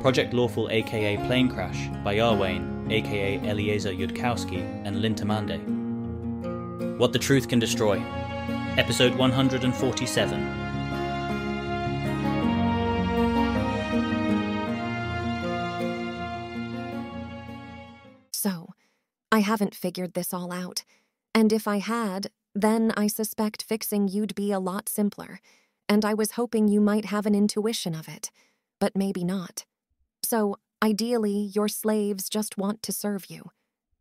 Project Lawful aka Planecrash by Arwayne aka Eliezer Yudkowsky and Lintamande. What the Truth Can Destroy, Episode 147. So, I haven't figured this all out, and if I had, then I suspect fixing you'd be a lot simpler, and I was hoping you might have an intuition of it, but maybe not. So, ideally, your slaves just want to serve you.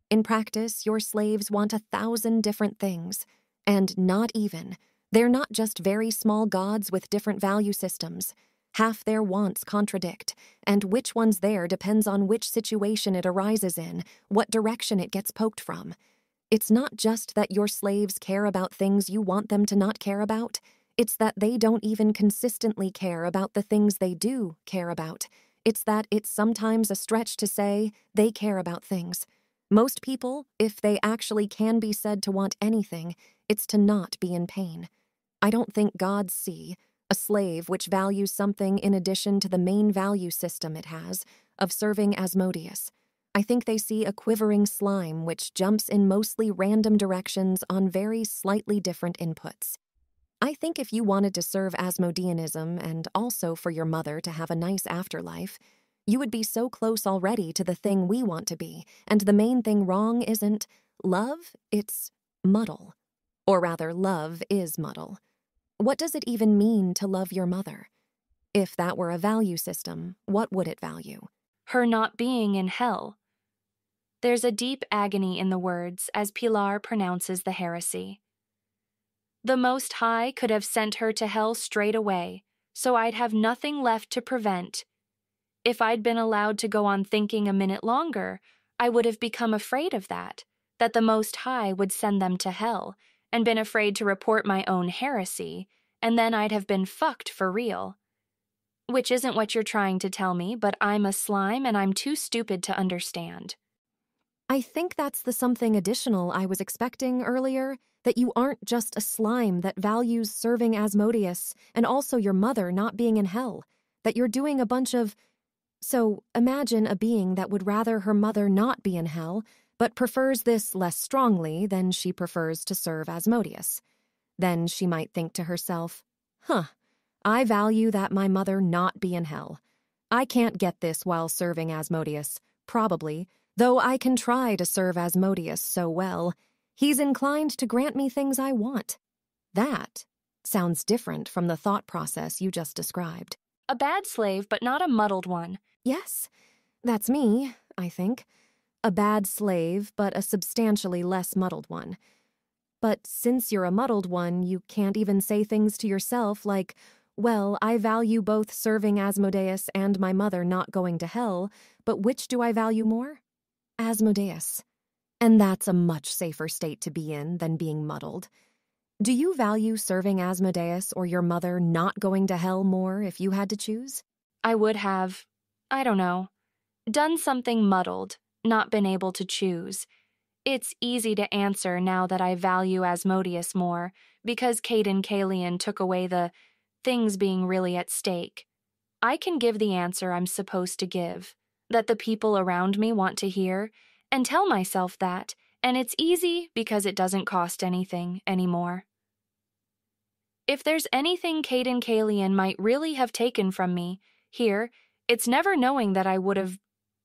In practice, your slaves want 1,000 different things, and they're not just very small gods with different value systems. Half their wants contradict, and which one's there depends on which situation it arises in, what direction it gets poked from. It's not just that your slaves care about things you want them to not care about, it's that they don't even consistently care about the things they do care about. It's that it's sometimes a stretch to say they care about things. Most people, if they actually can be said to want anything, it's to not be in pain. I don't think gods see a slave which values something in addition to the main value system it has, of serving Asmodeus. I think they see a quivering slime which jumps in mostly random directions on very slightly different inputs. I think if you wanted to serve Asmodeanism and also for your mother to have a nice afterlife, you would be so close already to the thing we want to be, and the main thing wrong isn't love, it's muddle. Or rather, love is muddle. What does it even mean to love your mother? If that were a value system, what would it value? Her not being in hell. There's a deep agony in the words as Pilar pronounces the heresy. The Most High could have sent her to hell straight away, so I'd have nothing left to prevent. If I'd been allowed to go on thinking a minute longer, I would have become afraid of that the Most High would send them to hell, and been afraid to report my own heresy, and then I'd have been fucked for real. Which isn't what you're trying to tell me, but I'm a slime and I'm too stupid to understand. I think that's the something additional I was expecting earlier, that you aren't just a slime that values serving Asmodeus and also your mother not being in hell, that you're doing a bunch of... So imagine a being that would rather her mother not be in hell, but prefers this less strongly than she prefers to serve Asmodeus. Then she might think to herself, I value that my mother not be in hell. I can't get this while serving Asmodeus, probably, though I can try to serve Asmodeus so well. He's inclined to grant me things I want. That sounds different from the thought process you just described. A bad slave, but not a muddled one. Yes, that's me, I think. A bad slave, but a substantially less muddled one. But since you're a muddled one, you can't even say things to yourself like, well, I value both serving Asmodeus and my mother not going to hell, but which do I value more? Asmodeus. And that's a much safer state to be in than being muddled. Do you value serving Asmodeus or your mother not going to hell more if you had to choose? I would have, done something muddled, not been able to choose. It's easy to answer now that I value Asmodeus more, because Caden Kalian took away the things being really at stake. I can give the answer I'm supposed to give, that the people around me want to hear, and tell myself that, and it's easy because it doesn't cost anything anymore. If there's anything Caden Kalian might really have taken from me, here, it's never knowing that I would have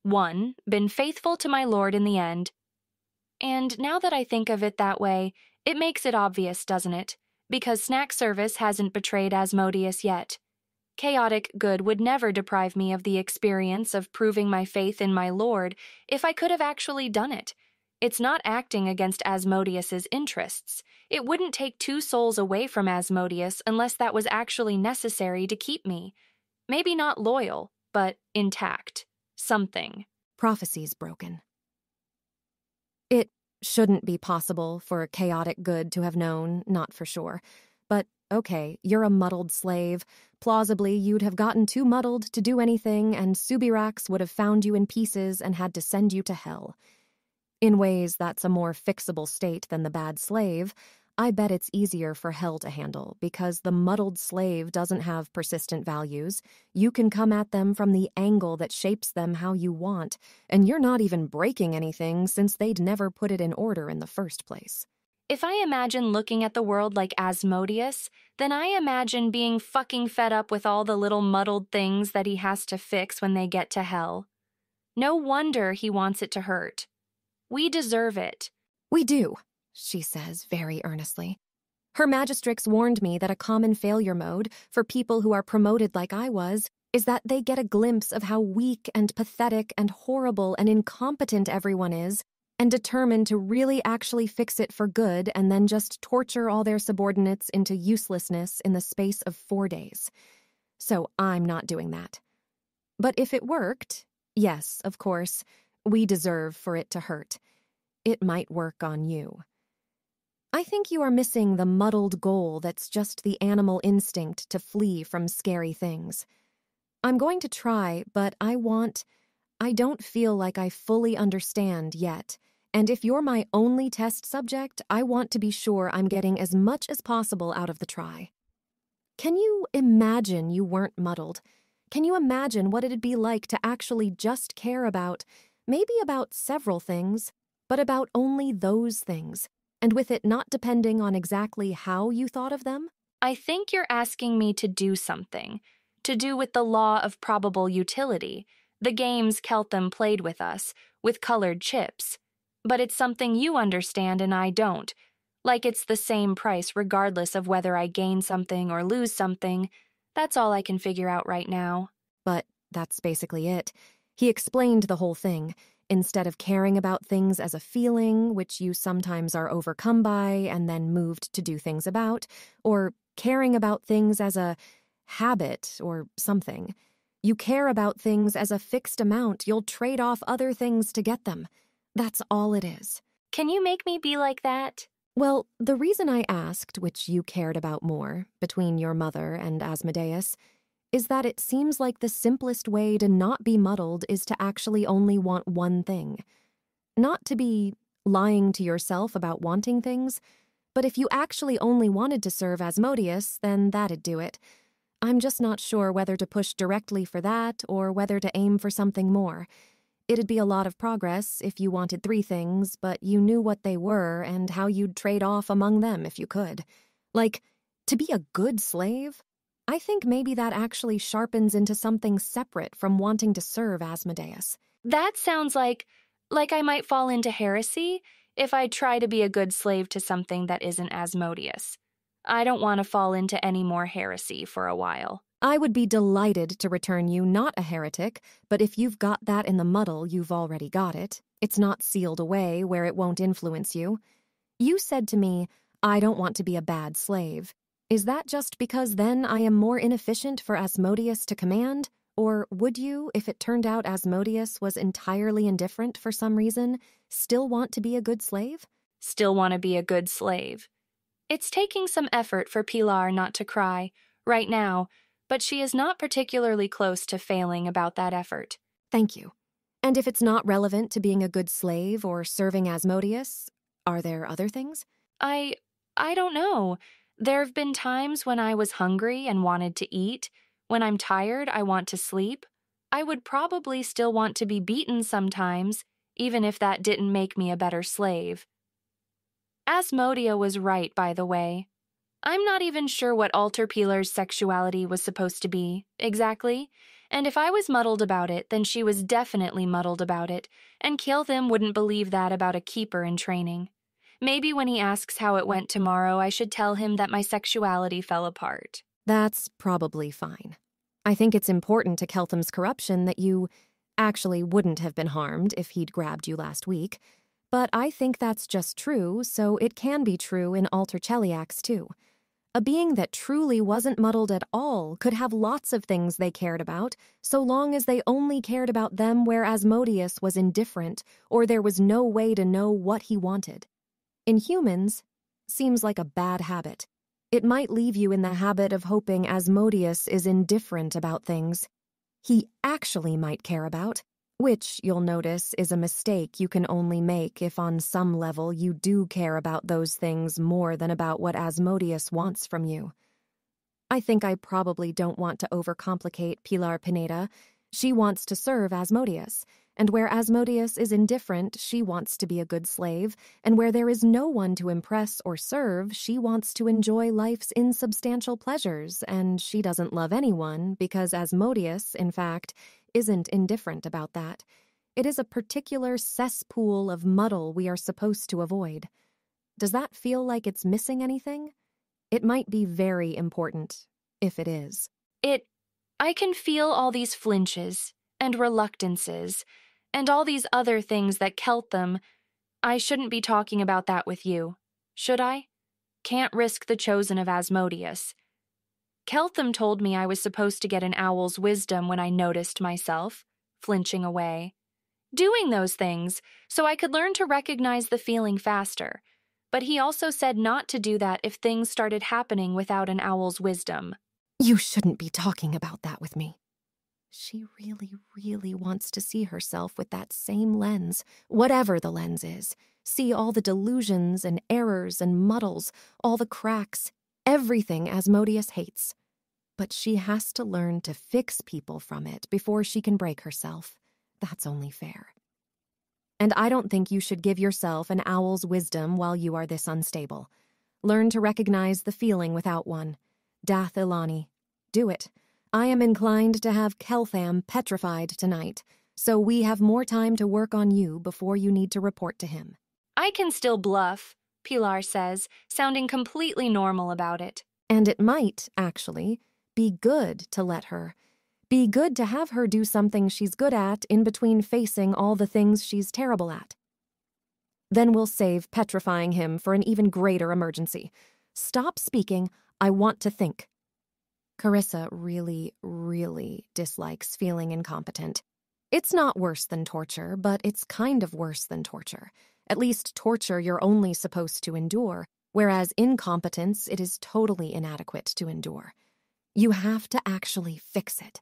1. Been faithful to my Lord in the end. And now that I think of it that way, it makes it obvious, doesn't it? Because snack service hasn't betrayed Asmodeus yet. Chaotic good would never deprive me of the experience of proving my faith in my Lord if I could have actually done it. It's not acting against Asmodeus's interests. It wouldn't take 2 souls away from Asmodeus unless that was actually necessary to keep me. Maybe not loyal, but intact. Something. Prophecy's broken. It shouldn't be possible for chaotic good to have known, not for sure. But, okay, you're a muddled slave. Plausibly, you'd have gotten too muddled to do anything, and Subirax would have found you in pieces and had to send you to hell. In ways, that's a more fixable state than the bad slave. I bet it's easier for hell to handle because the muddled slave doesn't have persistent values. You can come at them from the angle that shapes them how you want, and you're not even breaking anything since they'd never put it in order in the first place. If I imagine looking at the world like Asmodeus, then I imagine being fucking fed up with all the little muddled things that he has to fix when they get to hell. No wonder he wants it to hurt. We deserve it. We do, she says very earnestly. Her magistrix warned me that a common failure mode for people who are promoted like I was is that they get a glimpse of how weak and pathetic and horrible and incompetent everyone is and determine to really actually fix it for good and then just torture all their subordinates into uselessness in the space of 4 days. So I'm not doing that. But if it worked, yes, of course, we deserve for it to hurt. It might work on you. I think you are missing the muddled goal that's just the animal instinct to flee from scary things. I'm going to try, but I don't feel like I fully understand yet. And if you're my only test subject, I want to be sure I'm getting as much as possible out of the try. Can you imagine you weren't muddled? Can you imagine what it'd be like to actually just care about, maybe about several things, but about only those things, and with it not depending on exactly how you thought of them? I think you're asking me to do something, to do with the law of probable utility, the games Keltham played with us, with colored chips. But it's something you understand and I don't. Like it's the same price regardless of whether I gain something or lose something. That's all I can figure out right now. But that's basically it. He explained the whole thing. Instead of caring about things as a feeling, which you sometimes are overcome by and then moved to do things about, or caring about things as a habit or something. You care about things as a fixed amount. You'll trade off other things to get them. That's all it is. Can you make me be like that? Well, the reason I asked which you cared about more, between your mother and Asmodeus, is that it seems like the simplest way to not be muddled is to actually only want one thing. Not to be lying to yourself about wanting things, but if you actually only wanted to serve Asmodeus, then that'd do it. I'm just not sure whether to push directly for that or whether to aim for something more. It'd be a lot of progress if you wanted 3 things, but you knew what they were and how you'd trade off among them if you could. Like, to be a good slave? I think maybe that actually sharpens into something separate from wanting to serve Asmodeus. That sounds like I might fall into heresy if I try to be a good slave to something that isn't Asmodeus. I don't want to fall into any more heresy for a while. I would be delighted to return you not a heretic, but if you've got that in the muddle, you've already got it. It's not sealed away where it won't influence you. You said to me, I don't want to be a bad slave. Is that just because then I am more inefficient for Asmodeus to command? Or would you, if it turned out Asmodeus was entirely indifferent for some reason, still want to be a good slave? Still want to be a good slave. It's taking some effort for Pilar not to cry, right now, but she is not particularly close to failing about that effort. Thank you. And if it's not relevant to being a good slave or serving Asmodeus, are there other things? I don't know. There have been times when I was hungry and wanted to eat. When I'm tired, I want to sleep. I would probably still want to be beaten sometimes, even if that didn't make me a better slave. Asmodia was right, by the way. I'm not even sure what Alter Pilar's sexuality was supposed to be, exactly, and if I was muddled about it, then she was definitely muddled about it, and Keltham wouldn't believe that about a keeper in training. Maybe when he asks how it went tomorrow, I should tell him that my sexuality fell apart. That's probably fine. I think it's important to Keltham's corruption that you actually wouldn't have been harmed if he'd grabbed you last week, but I think that's just true, so it can be true in Alter Cheliax too. A being that truly wasn't muddled at all could have lots of things they cared about, so long as they only cared about them where Asmodeus was indifferent, or there was no way to know what he wanted. In humans, seems like a bad habit. It might leave you in the habit of hoping Asmodeus is indifferent about things he actually might care about, Which, you'll notice, is a mistake you can only make if on some level you do care about those things more than about what Asmodeus wants from you. I think I probably don't want to overcomplicate Pilar Pineda. She wants to serve Asmodeus, and where Asmodeus is indifferent, she wants to be a good slave, and where there is no one to impress or serve, she wants to enjoy life's insubstantial pleasures, and she doesn't love anyone because Asmodeus, in fact, isn't indifferent about that. It is a particular cesspool of muddle we are supposed to avoid. Does that feel like it's missing anything? It might be very important, if it is. I can feel all these flinches and reluctances and all these other things that Keltham. I shouldn't be talking about that with you, should I? Can't risk the chosen of Asmodeus. Keltham told me I was supposed to get an owl's wisdom when I noticed myself, flinching away, doing those things so I could learn to recognize the feeling faster. But he also said not to do that if things started happening without an owl's wisdom. You shouldn't be talking about that with me. She really, really wants to see herself with that same lens, whatever the lens is. See all the delusions and errors and muddles, all the cracks, everything Asmodeus hates. But she has to learn to fix people from it before she can break herself. That's only fair. And I don't think you should give yourself an owl's wisdom while you are this unstable. Learn to recognize the feeling without one. Dath Ilani. Do it. I am inclined to have Keltham petrified tonight, so we have more time to work on you before you need to report to him. I can still bluff, Pilar says, sounding completely normal about it. And it might, actually, be good to let her. Be good to have her do something she's good at in between facing all the things she's terrible at. Then we'll save petrifying him for an even greater emergency. Stop speaking. I want to think. Carissa really, really dislikes feeling incompetent. It's not worse than torture, but it's kind of worse than torture. At least torture you're only supposed to endure, whereas incompetence it is totally inadequate to endure. You have to actually fix it.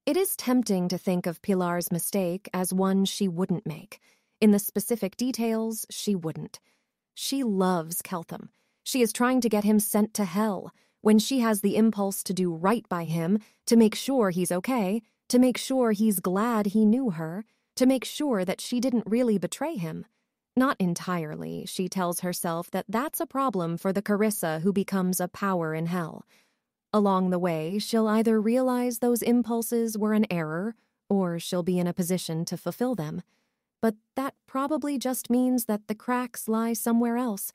It is tempting to think of Pilar's mistake as one she wouldn't make. In the specific details, she wouldn't. She loves Keltham. She is trying to get him sent to hell when she has the impulse to do right by him, to make sure he's okay, to make sure he's glad he knew her, to make sure that she didn't really betray him. Not entirely, she tells herself that that's a problem for the Carissa who becomes a power in hell. Along the way, she'll either realize those impulses were an error, or she'll be in a position to fulfill them. But that probably just means that the cracks lie somewhere else.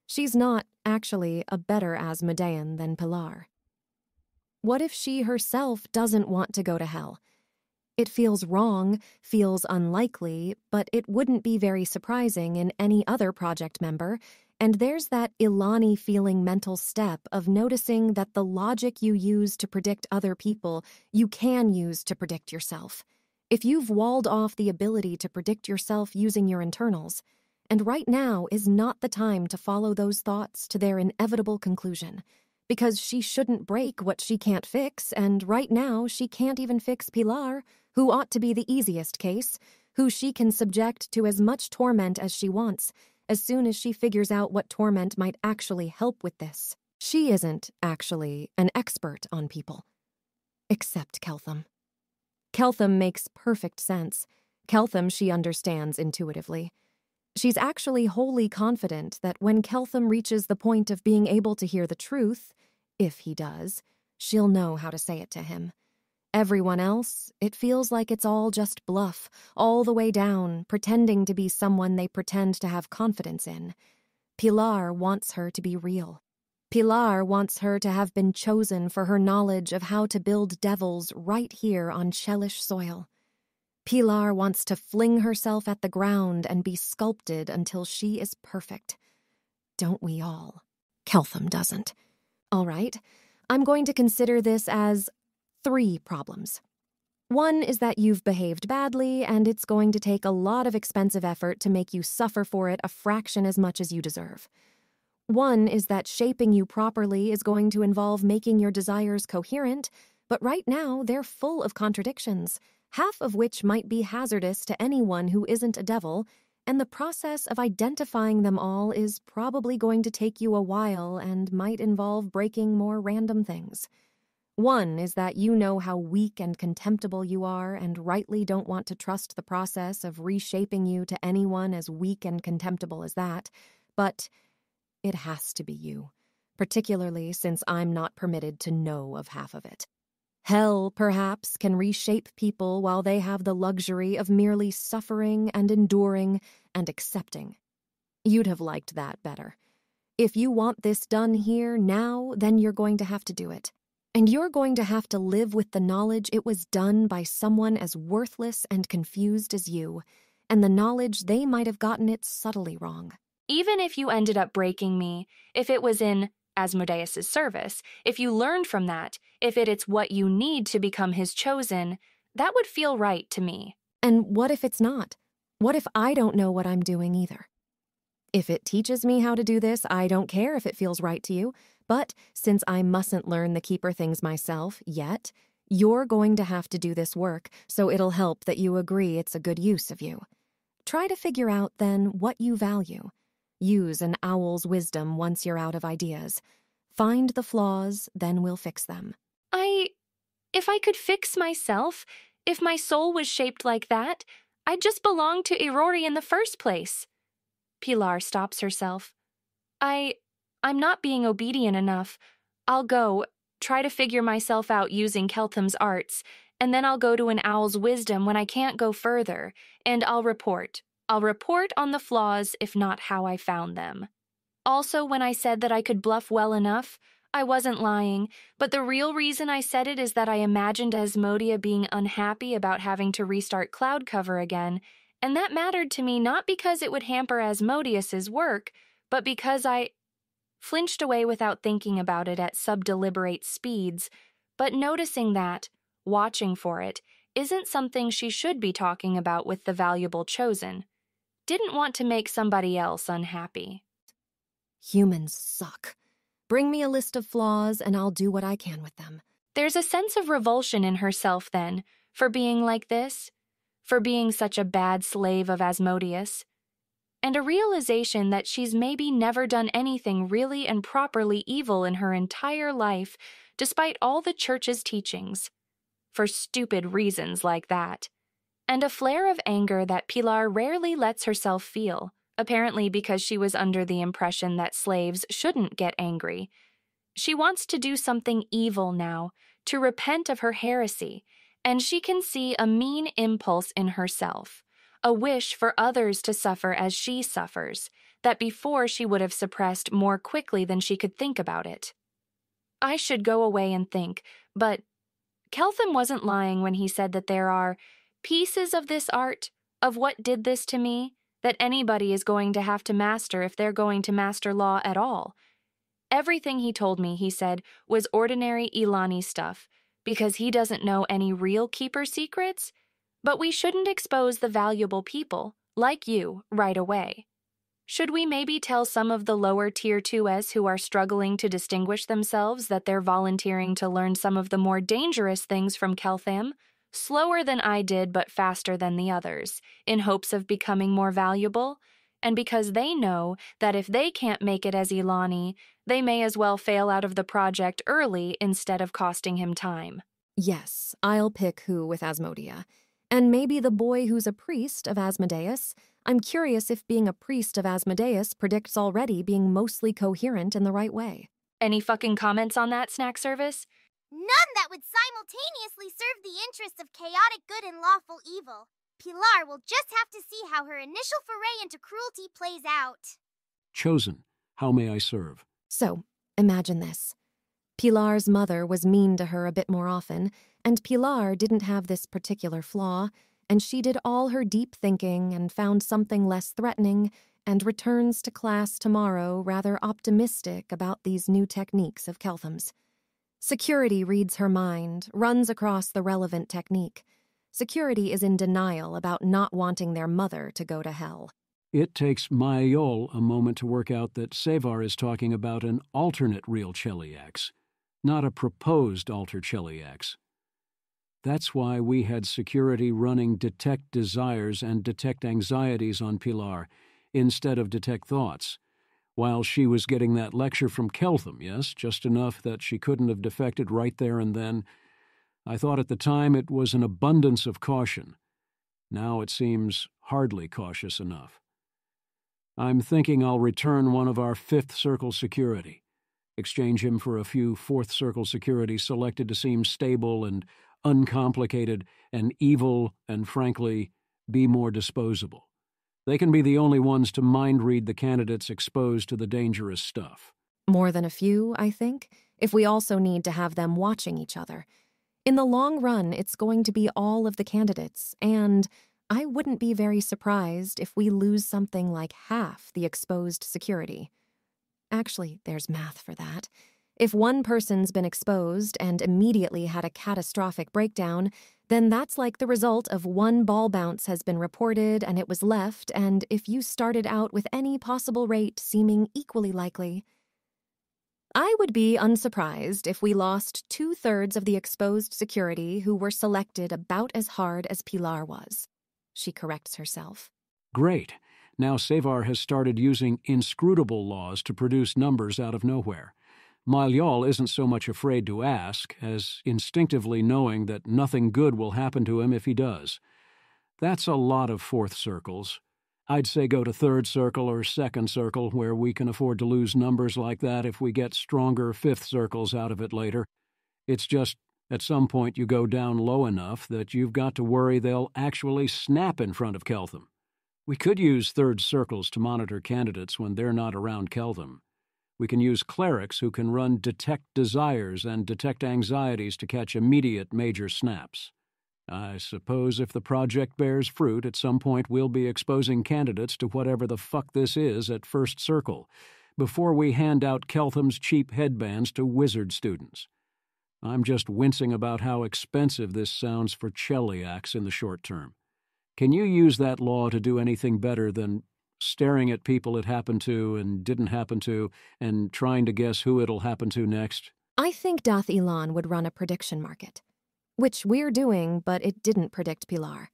She's not, actually, a better Asmodean than Pilar. What if she herself doesn't want to go to hell? It feels wrong, feels unlikely, but it wouldn't be very surprising in any other project member, and there's that Ilani-feeling mental step of noticing that the logic you use to predict other people, you can use to predict yourself. If you've walled off the ability to predict yourself using your internals, and right now is not the time to follow those thoughts to their inevitable conclusion, because she shouldn't break what she can't fix, and right now she can't even fix Pilar, who ought to be the easiest case, who she can subject to as much torment as she wants, as soon as she figures out what torment might actually help with this. She isn't, actually, an expert on people. Except Keltham. Keltham makes perfect sense. Keltham she understands intuitively. She's actually wholly confident that when Keltham reaches the point of being able to hear the truth, if he does, she'll know how to say it to him. Everyone else, it feels like it's all just bluff, all the way down, pretending to be someone they pretend to have confidence in. Pilar wants her to be real. Pilar wants her to have been chosen for her knowledge of how to build devils right here on Chelish soil. Pilar wants to fling herself at the ground and be sculpted until she is perfect. Don't we all? Keltham doesn't. All right, I'm going to consider this as 3 problems. One is that you've behaved badly, and it's going to take a lot of expensive effort to make you suffer for it a fraction as much as you deserve. One is that shaping you properly is going to involve making your desires coherent, but right now they're full of contradictions. half of which might be hazardous to anyone who isn't a devil, and the process of identifying them all is probably going to take you a while and might involve breaking more random things. One is that you know how weak and contemptible you are and rightly don't want to trust the process of reshaping you to anyone as weak and contemptible as that, but it has to be you, particularly since I'm not permitted to know of half of it. Hell, perhaps, can reshape people while they have the luxury of merely suffering and enduring and accepting. You'd have liked that better. If you want this done here, now, then you're going to have to do it. And you're going to have to live with the knowledge it was done by someone as worthless and confused as you, and the knowledge they might have gotten it subtly wrong. Even if you ended up breaking me, if it was in Asmodeus's service, if you learned from that, if it's what you need to become his chosen, that would feel right to me. And what if it's not? What if I don't know what I'm doing either? If it teaches me how to do this, I don't care if it feels right to you. But since I mustn't learn the Keeper things myself yet, you're going to have to do this work, so it'll help that you agree it's a good use of you. Try to figure out, then, what you value. Use an owl's wisdom once you're out of ideas. Find the flaws, then we'll fix them. If I could fix myself, if my soul was shaped like that, I'd just belong to Irori in the first place. Pilar stops herself. I'm not being obedient enough. I'll go, try to figure myself out using Keltham's arts, and then I'll go to an owl's wisdom when I can't go further, and I'll report. I'll report on the flaws, if not how I found them. Also, when I said that I could bluff well enough, I wasn't lying, but the real reason I said it is that I imagined Asmodia being unhappy about having to restart cloud cover again, and that mattered to me not because it would hamper Asmodeus's work, but because I flinched away without thinking about it at sub-deliberate speeds, but noticing that, watching for it, isn't something she should be talking about with the valuable chosen. Didn't want to make somebody else unhappy. Humans suck. Bring me a list of flaws and I'll do what I can with them. There's a sense of revulsion in herself, then, for being like this, for being such a bad slave of Asmodeus, and a realization that she's maybe never done anything really and properly evil in her entire life, despite all the church's teachings, for stupid reasons like that, and a flare of anger that Pilar rarely lets herself feel, apparently because she was under the impression that slaves shouldn't get angry. She wants to do something evil now, to repent of her heresy, and she can see a mean impulse in herself, a wish for others to suffer as she suffers, that before she would have suppressed more quickly than she could think about it. I should go away and think, but Keltham wasn't lying when he said that there are pieces of this art, of what did this to me, that anybody is going to have to master if they're going to master law at all. Everything he told me, he said, was ordinary Ilani stuff, because he doesn't know any real Keeper secrets, but we shouldn't expose the valuable people, like you, right away. Should we maybe tell some of the lower Tier 2s who are struggling to distinguish themselves that they're volunteering to learn some of the more dangerous things from Keltham, slower than I did but faster than the others, in hopes of becoming more valuable, and because they know that if they can't make it as Ilani, they may as well fail out of the project early instead of costing him time. Yes, I'll pick who with Asmodia. And maybe the boy who's a priest of Asmodeus. I'm curious if being a priest of Asmodeus predicts already being mostly coherent in the right way. Any fucking comments on that, Snack Service? None that would simultaneously serve the interests of chaotic good and lawful evil. Pilar will just have to see how her initial foray into cruelty plays out. Chosen, how may I serve? So, imagine this. Pilar's mother was mean to her a bit more often, and Pilar didn't have this particular flaw, and she did all her deep thinking and found something less threatening, and returns to class tomorrow rather optimistic about these new techniques of Keltham's. Security reads her mind, runs across the relevant technique. Security is in denial about not wanting their mother to go to hell. It takes Mayol a moment to work out that Sevar is talking about an alternate real Cheliax, not a proposed alter Cheliax. That's why we had security running Detect Desires and Detect Anxieties on Pilar instead of Detect Thoughts. While she was getting that lecture from Keltham, yes, just enough that she couldn't have defected right there and then. I thought at the time it was an abundance of caution. Now it seems hardly cautious enough. I'm thinking I'll return one of our Fifth Circle security, exchange him for a few Fourth Circle security selected to seem stable and uncomplicated and evil and, frankly, be more disposable. They can be the only ones to mind-read the candidates exposed to the dangerous stuff. More than a few, I think, if we also need to have them watching each other. In the long run, it's going to be all of the candidates, and I wouldn't be very surprised if we lose something like half the exposed security. Actually, there's math for that. If one person's been exposed and immediately had a catastrophic breakdown, then that's like the result of one ball bounce has been reported and it was left, and if you started out with any possible rate seeming equally likely. I would be unsurprised if we lost 2/3 of the exposed security who were selected about as hard as Pilar was. She corrects herself. Great. Now Savar has started using inscrutable laws to produce numbers out of nowhere. Malyal isn't so much afraid to ask as instinctively knowing that nothing good will happen to him if he does. That's a lot of Fourth Circles. I'd say go to Third Circle or Second Circle, where we can afford to lose numbers like that if we get stronger Fifth Circles out of it later. It's just, at some point you go down low enough that you've got to worry they'll actually snap in front of Keltham. We could use Third Circles to monitor candidates when they're not around Keltham. We can use clerics who can run Detect Desires and Detect Anxieties to catch immediate major snaps. I suppose if the project bears fruit, at some point we'll be exposing candidates to whatever the fuck this is at First Circle, before we hand out Keltham's cheap headbands to wizard students. I'm just wincing about how expensive this sounds for Cheliacs in the short term. Can you use that law to do anything better than staring at people it happened to and didn't happen to, and trying to guess who it'll happen to next? I think Dath Ilan would run a prediction market. Which we're doing, but it didn't predict Pilar.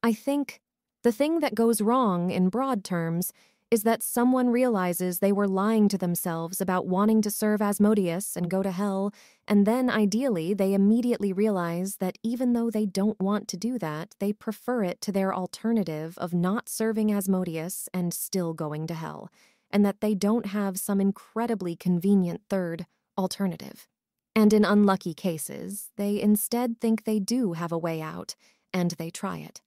I think the thing that goes wrong, in broad terms, is that someone realizes they were lying to themselves about wanting to serve Asmodeus and go to hell, and then ideally they immediately realize that even though they don't want to do that, they prefer it to their alternative of not serving Asmodeus and still going to hell, and that they don't have some incredibly convenient third alternative. And in unlucky cases, they instead think they do have a way out, and they try it.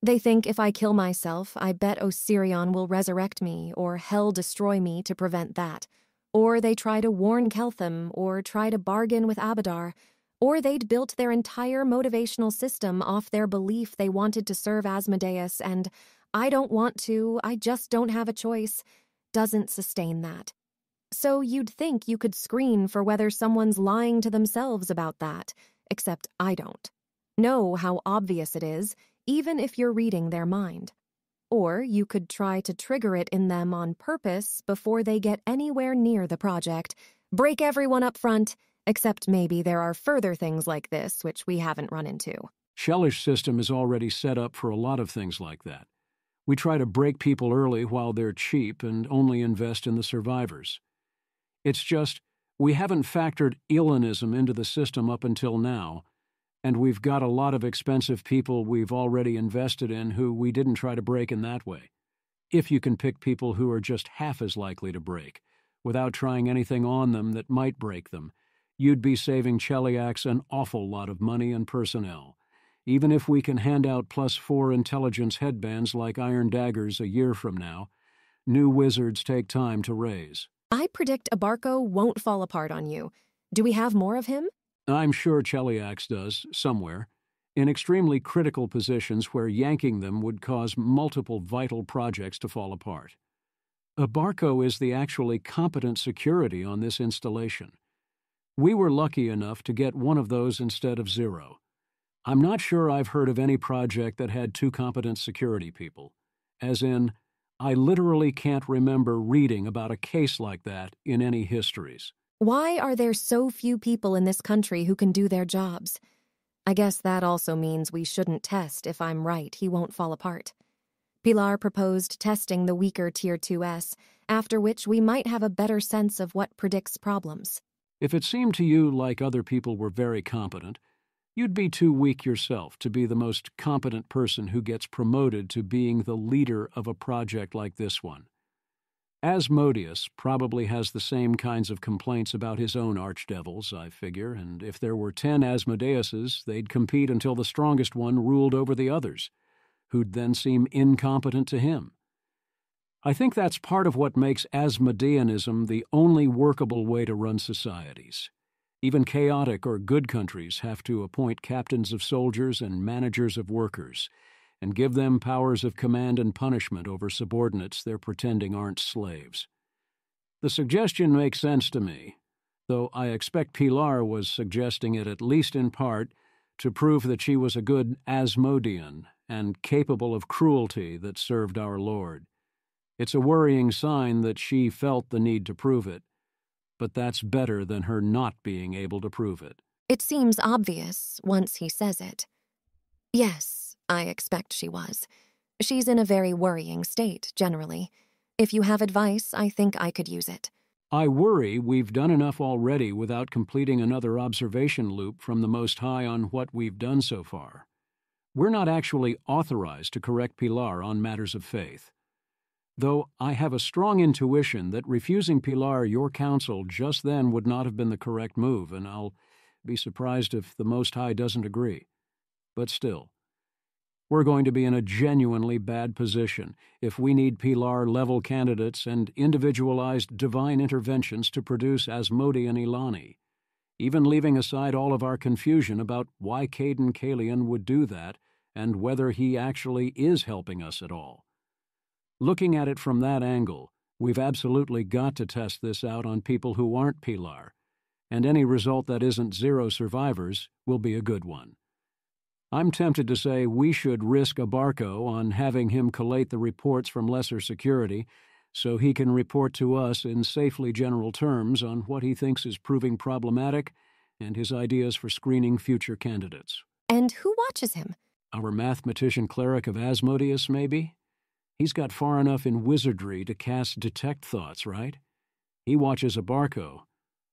They think if I kill myself, I bet Osirion will resurrect me, or hell destroy me to prevent that. Or they try to warn Keltham, or try to bargain with Abadar, or they'd built their entire motivational system off their belief they wanted to serve Asmodeus, and I don't want to, I just don't have a choice, doesn't sustain that. So you'd think you could screen for whether someone's lying to themselves about that, except I don't. Know how obvious it is, even if you're reading their mind. Or you could try to trigger it in them on purpose before they get anywhere near the project, break everyone up front, except maybe there are further things like this which we haven't run into. Shellish's system is already set up for a lot of things like that. We try to break people early while they're cheap and only invest in the survivors. It's just, we haven't factored Ilanism into the system up until now, and we've got a lot of expensive people we've already invested in who we didn't try to break in that way. If you can pick people who are just half as likely to break, without trying anything on them that might break them, you'd be saving Cheliacs an awful lot of money and personnel. Even if we can hand out +4 intelligence headbands like Iron Daggers a year from now, new wizards take time to raise. I predict Abarco won't fall apart on you. Do we have more of him? I'm sure Cheliax does, somewhere, in extremely critical positions where yanking them would cause multiple vital projects to fall apart. Abarco is the actually competent security on this installation. We were lucky enough to get one of those instead of 0. I'm not sure I've heard of any project that had 2 competent security people, as in, I literally can't remember reading about a case like that in any histories. Why are there so few people in this country who can do their jobs? I guess that also means we shouldn't test. If I'm right, he won't fall apart. Pilar proposed testing the weaker Tier 2S, after which we might have a better sense of what predicts problems. If it seemed to you like other people were very competent, you'd be too weak yourself to be the most competent person who gets promoted to being the leader of a project like this one. Asmodeus probably has the same kinds of complaints about his own archdevils, I figure, and if there were 10 Asmodeuses, they'd compete until the strongest one ruled over the others, who'd then seem incompetent to him. I think that's part of what makes Asmodeanism the only workable way to run societies. Even chaotic or good countries have to appoint captains of soldiers and managers of workers, and give them powers of command and punishment over subordinates they're pretending aren't slaves. The suggestion makes sense to me, though I expect Pilar was suggesting it at least in part to prove that she was a good Asmodean and capable of cruelty that served our Lord. It's a worrying sign that she felt the need to prove it, but that's better than her not being able to prove it. It seems obvious once he says it. Yes, I expect she was. She's in a very worrying state, generally. If you have advice, I think I could use it. I worry we've done enough already without completing another observation loop from the Most High on what we've done so far. We're not actually authorized to correct Pilar on matters of faith. Though I have a strong intuition that refusing Pilar your counsel just then would not have been the correct move, and I'll be surprised if the Most High doesn't agree. But still, we're going to be in a genuinely bad position if we need Pilar-level candidates and individualized divine interventions to produce Asmodean Ilani, even leaving aside all of our confusion about why Caden Kalian would do that and whether he actually is helping us at all. Looking at it from that angle, we've absolutely got to test this out on people who aren't Pilar, and any result that isn't 0 survivors will be a good one. I'm tempted to say we should risk a Barco on having him collate the reports from lesser security so he can report to us in safely general terms on what he thinks is proving problematic and his ideas for screening future candidates. And who watches him? Our mathematician cleric of Asmodeus, maybe? He's got far enough in wizardry to cast detect thoughts, right? He watches a Barco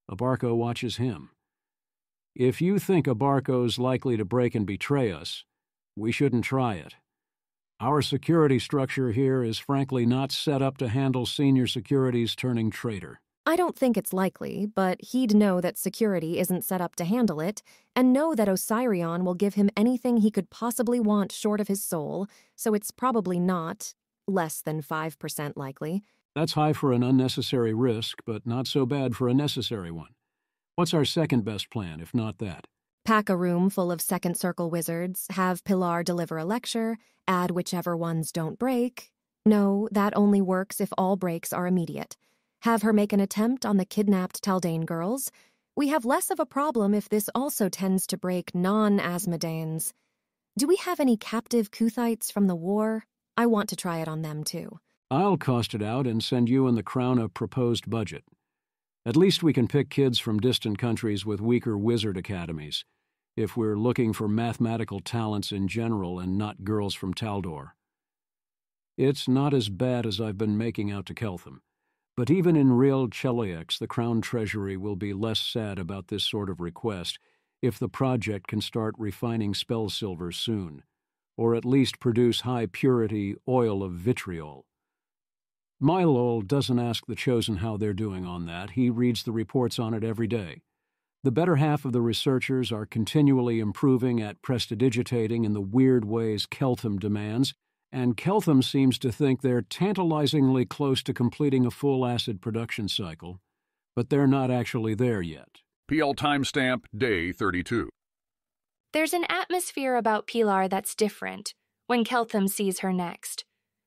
watches him. If you think a Barco's likely to break and betray us, we shouldn't try it. Our security structure here is frankly not set up to handle senior securities turning traitor. I don't think it's likely, but he'd know that security isn't set up to handle it, and know that Osirion will give him anything he could possibly want short of his soul, so it's probably not less than 5% likely. That's high for an unnecessary risk, but not so bad for a necessary one. What's our second best plan, if not that? Pack a room full of second circle wizards, have Pilar deliver a lecture, add whichever ones don't break. No, that only works if all breaks are immediate. Have her make an attempt on the kidnapped Taldane girls. We have less of a problem if this also tends to break non-Asmodeans. Do we have any captive Kuthites from the war? I want to try it on them, too. I'll cost it out and send you and the Crown a proposed budget. At least we can pick kids from distant countries with weaker wizard academies, if we're looking for mathematical talents in general and not girls from Taldor. It's not as bad as I've been making out to Keltham, but even in real Cheliax, the Crown Treasury will be less sad about this sort of request if the project can start refining spell silver soon, or at least produce high-purity oil of vitriol. Mylol doesn't ask the Chosen how they're doing on that. He reads the reports on it every day. The better half of the researchers are continually improving at prestidigitating in the weird ways Keltham demands, and Keltham seems to think they're tantalizingly close to completing a full acid production cycle, but they're not actually there yet. PL timestamp day 32. There's an atmosphere about Pilar that's different when Keltham sees her next.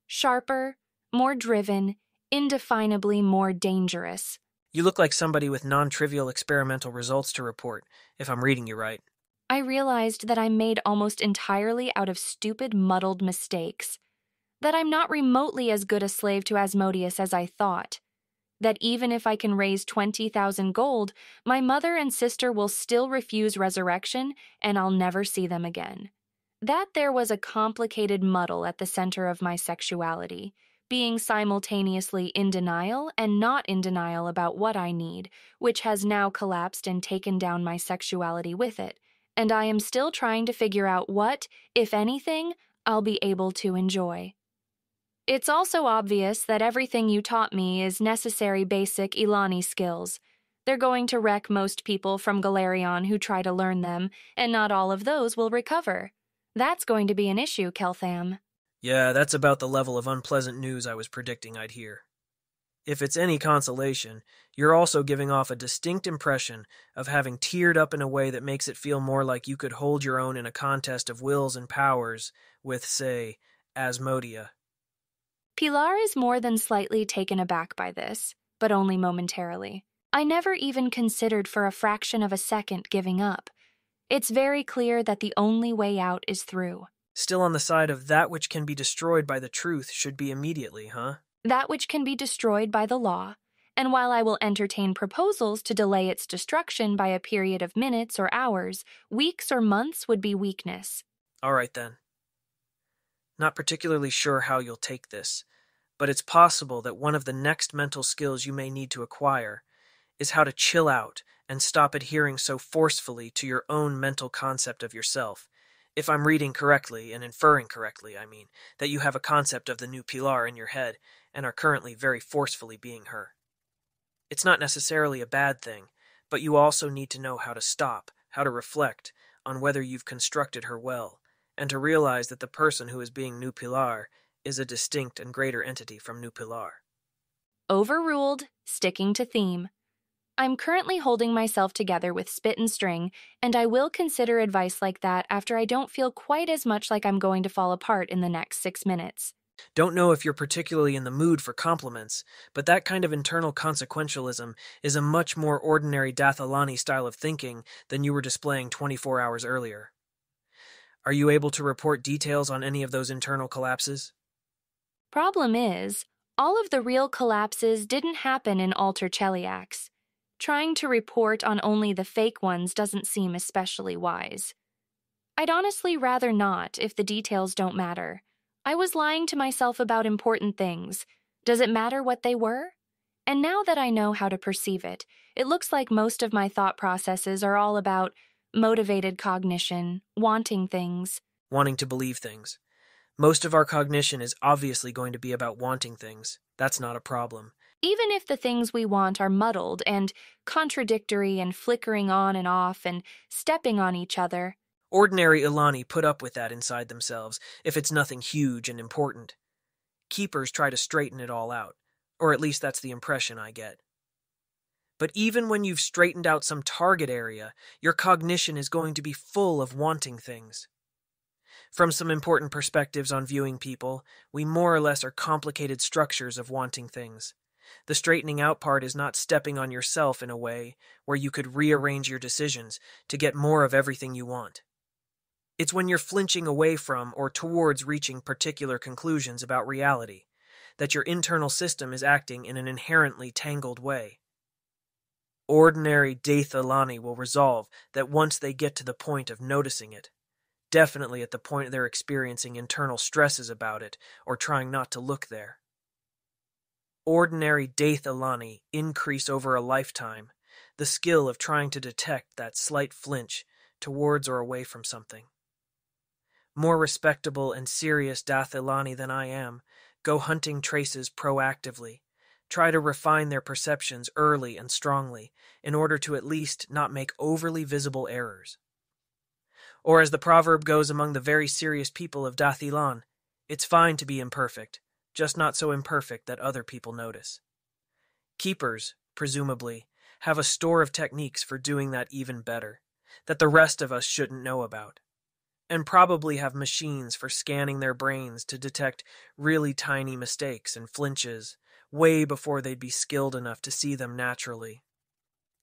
Sharper, more driven, indefinably more dangerous. You look like somebody with non-trivial experimental results to report, if I'm reading you right. I realized that I'm made almost entirely out of stupid, muddled mistakes. That I'm not remotely as good a slave to Asmodeus as I thought. that even if I can raise 20,000 gold, my mother and sister will still refuse resurrection and I'll never see them again. That there was a complicated muddle at the center of my sexuality, being simultaneously in denial and not in denial about what I need, which has now collapsed and taken down my sexuality with it, and I am still trying to figure out what, if anything, I'll be able to enjoy. It's also obvious that everything you taught me is necessary basic Ilani skills. They're going to wreck most people from Galarion who try to learn them, and not all of those will recover. That's going to be an issue, Keltham. Yeah, that's about the level of unpleasant news I was predicting I'd hear. If it's any consolation, you're also giving off a distinct impression of having teared up in a way that makes it feel more like you could hold your own in a contest of wills and powers with, say, Asmodia. Pilar is more than slightly taken aback by this, but only momentarily. I never even considered for a fraction of a second giving up. It's very clear that the only way out is through. Still on the side of that which can be destroyed by the truth should be immediately, huh? That which can be destroyed by the law, and while I will entertain proposals to delay its destruction by a period of minutes or hours, weeks or months would be weakness. All right then. Not particularly sure how you'll take this, but it's possible that one of the next mental skills you may need to acquire is how to chill out and stop adhering so forcefully to your own mental concept of yourself. If I'm reading correctly, and inferring correctly, I mean, that you have a concept of the new Pilar in your head and are currently very forcefully being her. It's not necessarily a bad thing, but you also need to know how to stop, how to reflect on whether you've constructed her well, and to realize that the person who is being New Pilar is a distinct and greater entity from New Pilar. Overruled, sticking to theme. I'm currently holding myself together with spit and string, and I will consider advice like that after I don't feel quite as much like I'm going to fall apart in the next 6 minutes. Don't know if you're particularly in the mood for compliments, but that kind of internal consequentialism is a much more ordinary Dathalani style of thinking than you were displaying 24 hours earlier. Are you able to report details on any of those internal collapses? Problem is, all of the real collapses didn't happen in Alter Cheliax. Trying to report on only the fake ones doesn't seem especially wise. I'd honestly rather not if the details don't matter. I was lying to myself about important things. Does it matter what they were? And now that I know how to perceive it, it looks like most of my thought processes are all about motivated cognition, wanting things. Wanting to believe things. Most of our cognition is obviously going to be about wanting things. That's not a problem. Even if the things we want are muddled and contradictory and flickering on and off and stepping on each other. Ordinary Ilani put up with that inside themselves if it's nothing huge and important. Keepers try to straighten it all out, or at least that's the impression I get. But even when you've straightened out some target area, your cognition is going to be full of wanting things. From some important perspectives on viewing people, we more or less are complicated structures of wanting things. The straightening out part is not stepping on yourself in a way where you could rearrange your decisions to get more of everything you want. It's when you're flinching away from or towards reaching particular conclusions about reality that your internal system is acting in an inherently tangled way. Ordinary Dathalani will resolve that once they get to the point of noticing it, definitely at the point they're experiencing internal stresses about it or trying not to look there. Ordinary Dathalani increase over a lifetime the skill of trying to detect that slight flinch towards or away from something. More respectable and serious Dathalani than I am go hunting traces proactively, try to refine their perceptions early and strongly in order to at least not make overly visible errors. Or as the proverb goes among the very serious people of Dathilan, it's fine to be imperfect, just not so imperfect that other people notice. Keepers, presumably, have a store of techniques for doing that even better, that the rest of us shouldn't know about, and probably have machines for scanning their brains to detect really tiny mistakes and flinches way before they'd be skilled enough to see them naturally.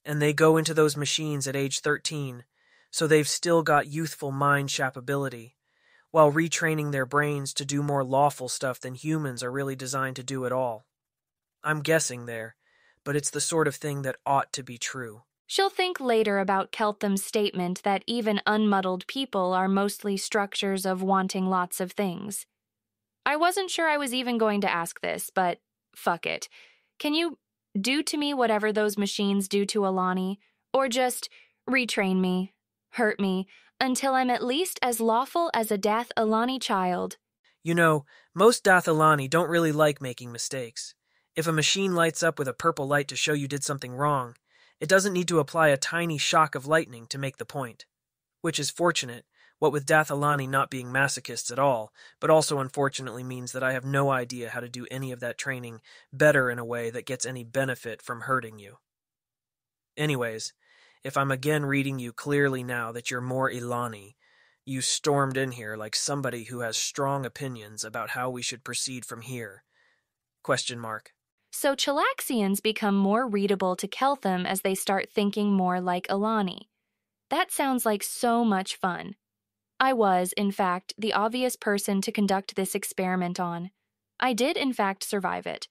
And they go into those machines at age 13, so they've still got youthful mind shapability, while retraining their brains to do more lawful stuff than humans are really designed to do at all. I'm guessing there, but it's the sort of thing that ought to be true. She'll think later about Keltham's statement that even unmuddled people are mostly structures of wanting lots of things. I wasn't sure I was even going to ask this, but fuck it. Can you do to me whatever those machines do to Alani? Or just retrain me, hurt me, until I'm at least as lawful as a Dath Alani child? You know, most Dath Alani don't really like making mistakes. If a machine lights up with a purple light to show you did something wrong, it doesn't need to apply a tiny shock of lightning to make the point. Which is fortunate, what with Dath Alani not being masochists at all, but also unfortunately means that I have no idea how to do any of that training better in a way that gets any benefit from hurting you. Anyways, if I'm again reading you clearly now that you're more Ilani, you stormed in here like somebody who has strong opinions about how we should proceed from here. ? So Chilaxians become more readable to Keltham as they start thinking more like Alani. That sounds like so much fun. I was, in fact, the obvious person to conduct this experiment on. I did, in fact, survive it.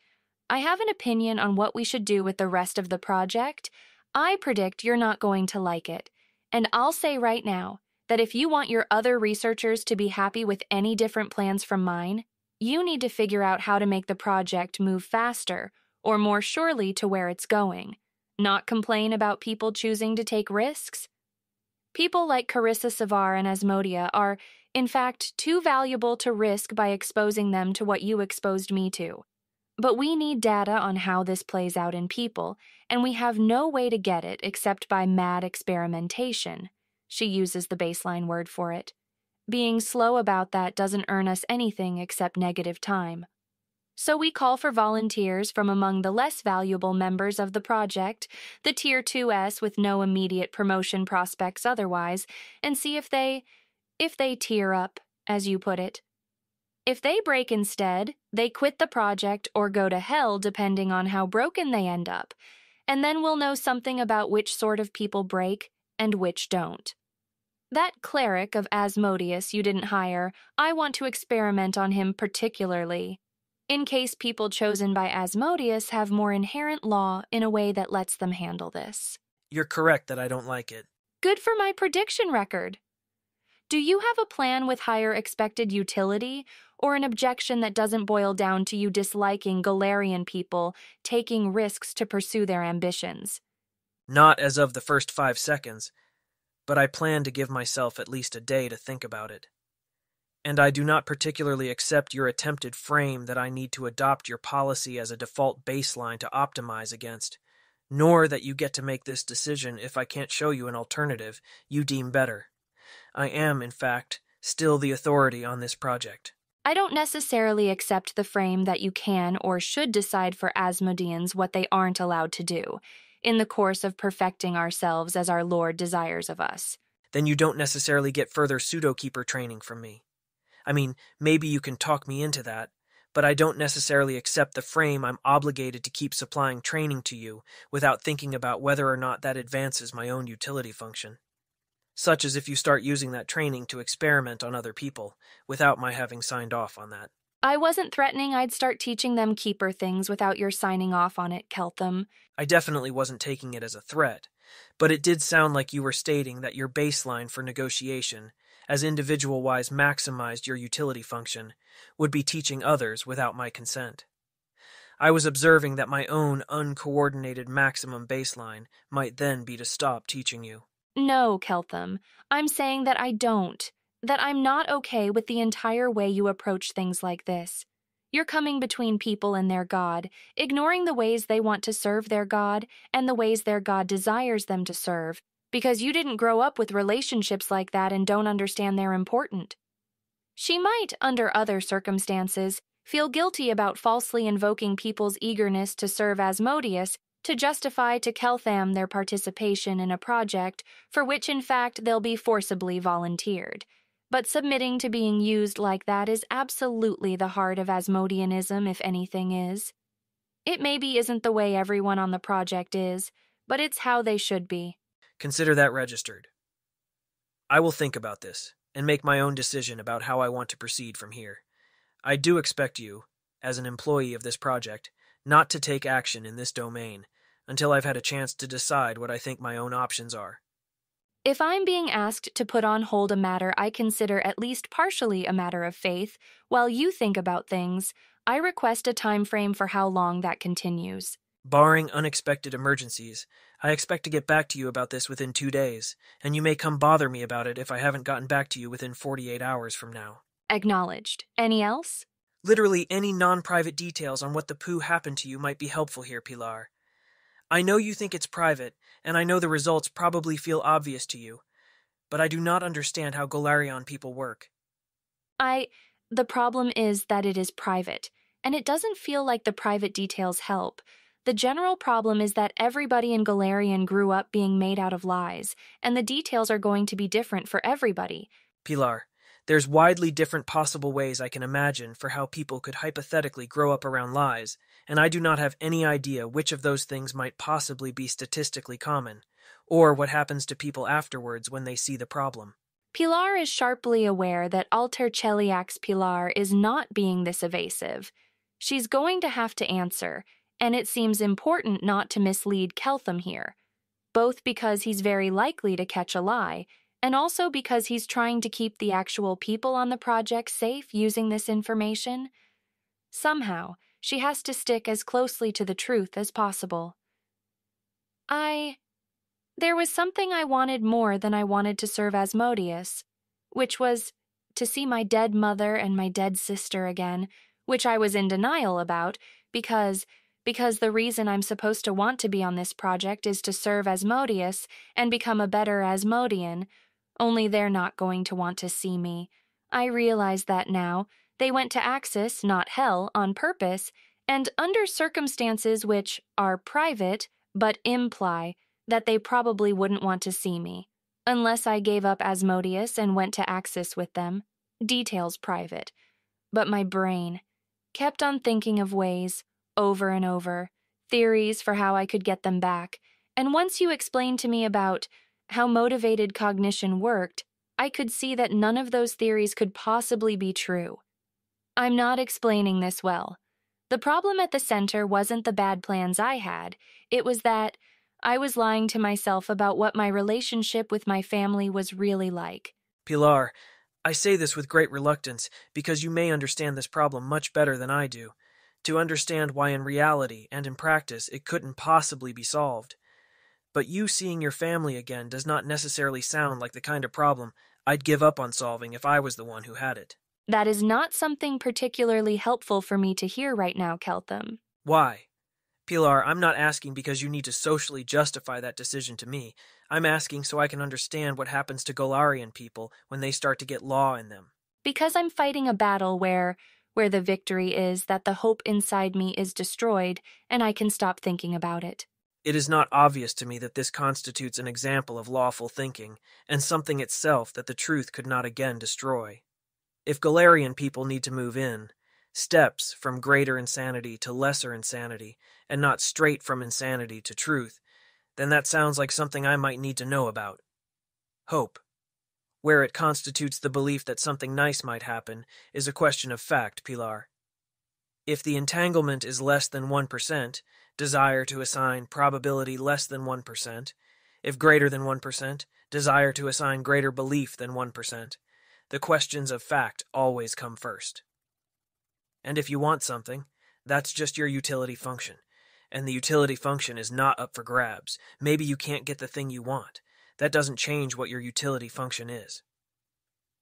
I have an opinion on what we should do with the rest of the project. I predict you're not going to like it. And I'll say right now that if you want your other researchers to be happy with any different plans from mine, you need to figure out how to make the project move faster, or more surely to where it's going. Not complain about people choosing to take risks. People like Carissa Savar and Asmodia are, in fact, too valuable to risk by exposing them to what you exposed me to. But we need data on how this plays out in people, and we have no way to get it except by mad experimentation. She uses the baseline word for it. Being slow about that doesn't earn us anything except negative time. So we call for volunteers from among the less valuable members of the project, the Tier 2S with no immediate promotion prospects otherwise, and see if they tier up, as you put it. If they break instead, they quit the project or go to hell depending on how broken they end up, and then we'll know something about which sort of people break and which don't. That cleric of Asmodeus you didn't hire, I want to experiment on him particularly, in case people chosen by Asmodeus have more inherent law in a way that lets them handle this. You're correct that I don't like it. Good for my prediction record. Do you have a plan with higher expected utility, or an objection that doesn't boil down to you disliking Galarian people taking risks to pursue their ambitions? Not as of the first 5 seconds, but I plan to give myself at least a day to think about it. And I do not particularly accept your attempted frame that I need to adopt your policy as a default baseline to optimize against, nor that you get to make this decision if I can't show you an alternative you deem better. I am, in fact, still the authority on this project. I don't necessarily accept the frame that you can or should decide for Asmodeans what they aren't allowed to do, in the course of perfecting ourselves as our Lord desires of us. Then you don't necessarily get further pseudo-keeper training from me. I mean, maybe you can talk me into that, but I don't necessarily accept the frame I'm obligated to keep supplying training to you without thinking about whether or not that advances my own utility function. Such as if you start using that training to experiment on other people, without my having signed off on that. I wasn't threatening I'd start teaching them keeper things without your signing off on it, Keltham. I definitely wasn't taking it as a threat, but it did sound like you were stating that your baseline for negotiation, as individual-wise maximized your utility function, would be teaching others without my consent. I was observing that my own uncoordinated maximum baseline might then be to stop teaching you. No, Keltham. I'm saying that I don't. That I'm not okay with the entire way you approach things like this. You're coming between people and their God, ignoring the ways they want to serve their God and the ways their God desires them to serve, because you didn't grow up with relationships like that and don't understand they're important. She might, under other circumstances, feel guilty about falsely invoking people's eagerness to serve Asmodeus to justify to Keltham their participation in a project for which in fact they'll be forcibly volunteered. But submitting to being used like that is absolutely the heart of Asmodeanism, if anything is. It maybe isn't the way everyone on the project is, but it's how they should be. Consider that registered. I will think about this and make my own decision about how I want to proceed from here. I do expect you, as an employee of this project, not to take action in this domain until I've had a chance to decide what I think my own options are. If I'm being asked to put on hold a matter I consider at least partially a matter of faith, while you think about things, I request a time frame for how long that continues. Barring unexpected emergencies, I expect to get back to you about this within 2 days, and you may come bother me about it if I haven't gotten back to you within 48 hours from now. Acknowledged. Any else? Literally any non-private details on what the poo happened to you might be helpful here, Pilar. I know you think it's private, and I know the results probably feel obvious to you, but I do not understand how Golarion people work. The problem is that it is private, and it doesn't feel like the private details help. The general problem is that everybody in Golarion grew up being made out of lies, and the details are going to be different for everybody. Pilar, there's widely different possible ways I can imagine for how people could hypothetically grow up around lies, and I do not have any idea which of those things might possibly be statistically common, or what happens to people afterwards when they see the problem. Pilar is sharply aware that Alter Cheliak's Pilar is not being this evasive. She's going to have to answer, and it seems important not to mislead Keltham here, both because he's very likely to catch a lie, and also because he's trying to keep the actual people on the project safe using this information. Somehow, she has to stick as closely to the truth as possible. There was something I wanted more than I wanted to serve Asmodeus, which was to see my dead mother and my dead sister again, which I was in denial about because the reason I'm supposed to want to be on this project is to serve Asmodeus and become a better Asmodean, only they're not going to want to see me. I realize that now. They went to Axis, not Hell, on purpose, and under circumstances which are private but imply that they probably wouldn't want to see me, unless I gave up Asmodeus and went to Axis with them. Details private. But my brain kept on thinking of ways, over and over, theories for how I could get them back, and once you explained to me about how motivated cognition worked, I could see that none of those theories could possibly be true. I'm not explaining this well. The problem at the center wasn't the bad plans I had, it was that I was lying to myself about what my relationship with my family was really like. Pilar, I say this with great reluctance because you may understand this problem much better than I do, to understand why in reality and in practice it couldn't possibly be solved. But you seeing your family again does not necessarily sound like the kind of problem I'd give up on solving if I was the one who had it. That is not something particularly helpful for me to hear right now, Keltham. Why? Pilar, I'm not asking because you need to socially justify that decision to me. I'm asking so I can understand what happens to Golarion people when they start to get law in them. Because I'm fighting a battle where the victory is that the hope inside me is destroyed and I can stop thinking about it. It is not obvious to me that this constitutes an example of lawful thinking, and something itself that the truth could not again destroy. If Golarion people need to move in, steps from greater insanity to lesser insanity, and not straight from insanity to truth, then that sounds like something I might need to know about. Hope, where it constitutes the belief that something nice might happen, is a question of fact, Pilar. If the entanglement is less than 1%, desire to assign probability less than 1%. If greater than 1%, desire to assign greater belief than 1%. The questions of fact always come first. And if you want something, that's just your utility function. And the utility function is not up for grabs. Maybe you can't get the thing you want. That doesn't change what your utility function is.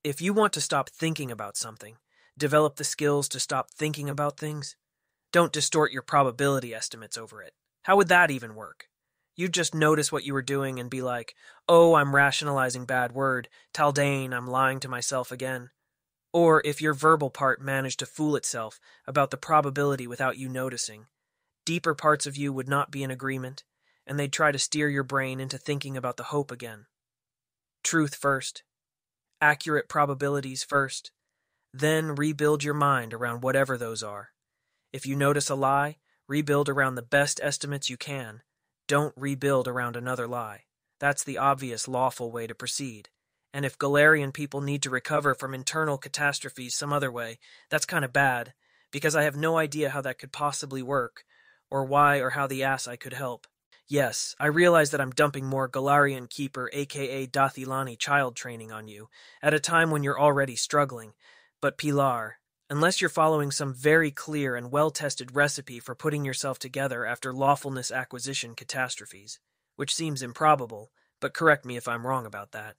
If you want to stop thinking about something, develop the skills to stop thinking about things. Don't distort your probability estimates over it. How would that even work? You'd just notice what you were doing and be like, oh, I'm rationalizing bad word. Taldane, I'm lying to myself again. Or if your verbal part managed to fool itself about the probability without you noticing, deeper parts of you would not be in agreement, and they'd try to steer your brain into thinking about the hope again. Truth first. Accurate probabilities first. Then rebuild your mind around whatever those are. If you notice a lie, rebuild around the best estimates you can. Don't rebuild around another lie. That's the obvious, lawful way to proceed. And if Golarion people need to recover from internal catastrophes some other way, that's kind of bad, because I have no idea how that could possibly work, or why or how the ass I could help. Yes, I realize that I'm dumping more Galarian Keeper aka Dathilani child training on you, at a time when you're already struggling, but Pilar, unless you're following some very clear and well-tested recipe for putting yourself together after lawfulness acquisition catastrophes, which seems improbable, but correct me if I'm wrong about that,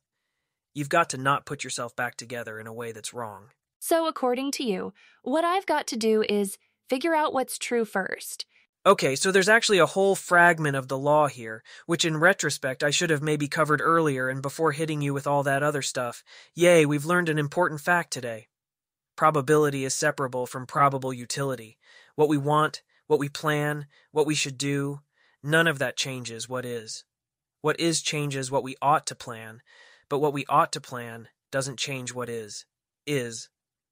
you've got to not put yourself back together in a way that's wrong. So, according to you, what I've got to do is figure out what's true first. Okay, so there's actually a whole fragment of the law here, which in retrospect I should have maybe covered earlier and before hitting you with all that other stuff. Yay, we've learned an important fact today. Probability is separable from probable utility. What we want, what we plan, what we should do, none of that changes what is. What is changes what we ought to plan, but what we ought to plan doesn't change what is.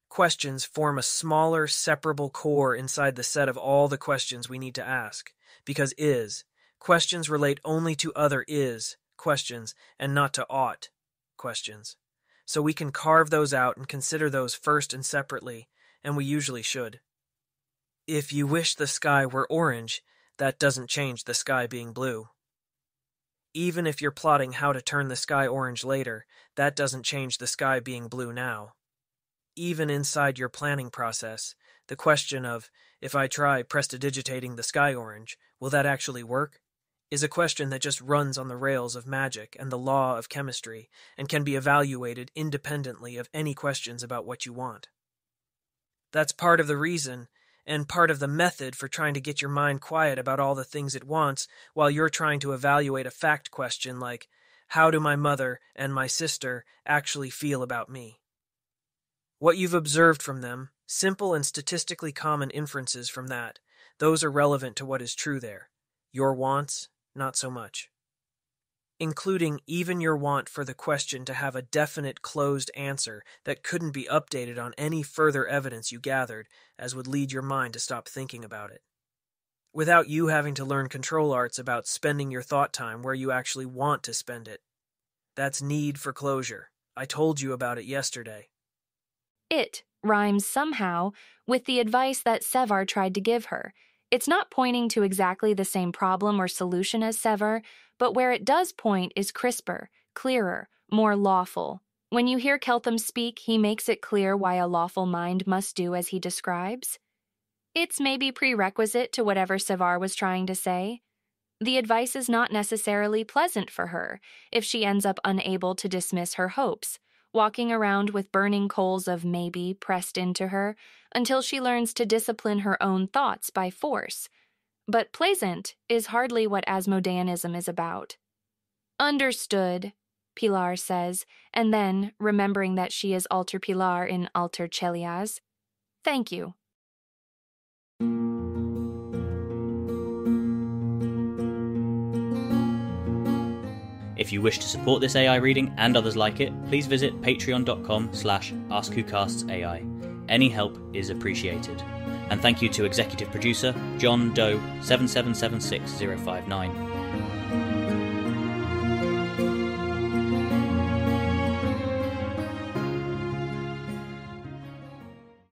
Questions form a smaller, separable core inside the set of all the questions we need to ask, because questions relate only to other questions and not to ought questions. So we can carve those out and consider those first and separately, and we usually should. If you wish the sky were orange, that doesn't change the sky being blue. Even if you're plotting how to turn the sky orange later, that doesn't change the sky being blue now. Even inside your planning process, the question of, if I try prestidigitating the sky orange, will that actually work? Is a question that just runs on the rails of magic and the law of chemistry and can be evaluated independently of any questions about what you want. That's part of the reason and part of the method for trying to get your mind quiet about all the things it wants while you're trying to evaluate a fact question like, how do my mother and my sister actually feel about me? What you've observed from them, simple and statistically common inferences from that, those are relevant to what is true there. Your wants, not so much. Including even your want for the question to have a definite closed answer that couldn't be updated on any further evidence you gathered, as would lead your mind to stop thinking about it. Without you having to learn control arts about spending your thought time where you actually want to spend it. That's need for closure. I told you about it yesterday. It rhymes somehow with the advice that Sevar tried to give her. It's not pointing to exactly the same problem or solution as Sevar, but where it does point is crisper, clearer, more lawful. When you hear Keltham speak, he makes it clear why a lawful mind must do as he describes. It's maybe prerequisite to whatever Sevar was trying to say. The advice is not necessarily pleasant for her if she ends up unable to dismiss her hopes, walking around with burning coals of maybe pressed into her until she learns to discipline her own thoughts by force. But pleasant is hardly what Asmodeanism is about. Understood, Pilar says, and then, remembering that she is Alter Pilar in Alter Chelias, thank you. If you wish to support this AI reading and others like it, please visit patreon.com/AskWhoCastsAI. Any help is appreciated. And thank you to executive producer John Doe 7776059.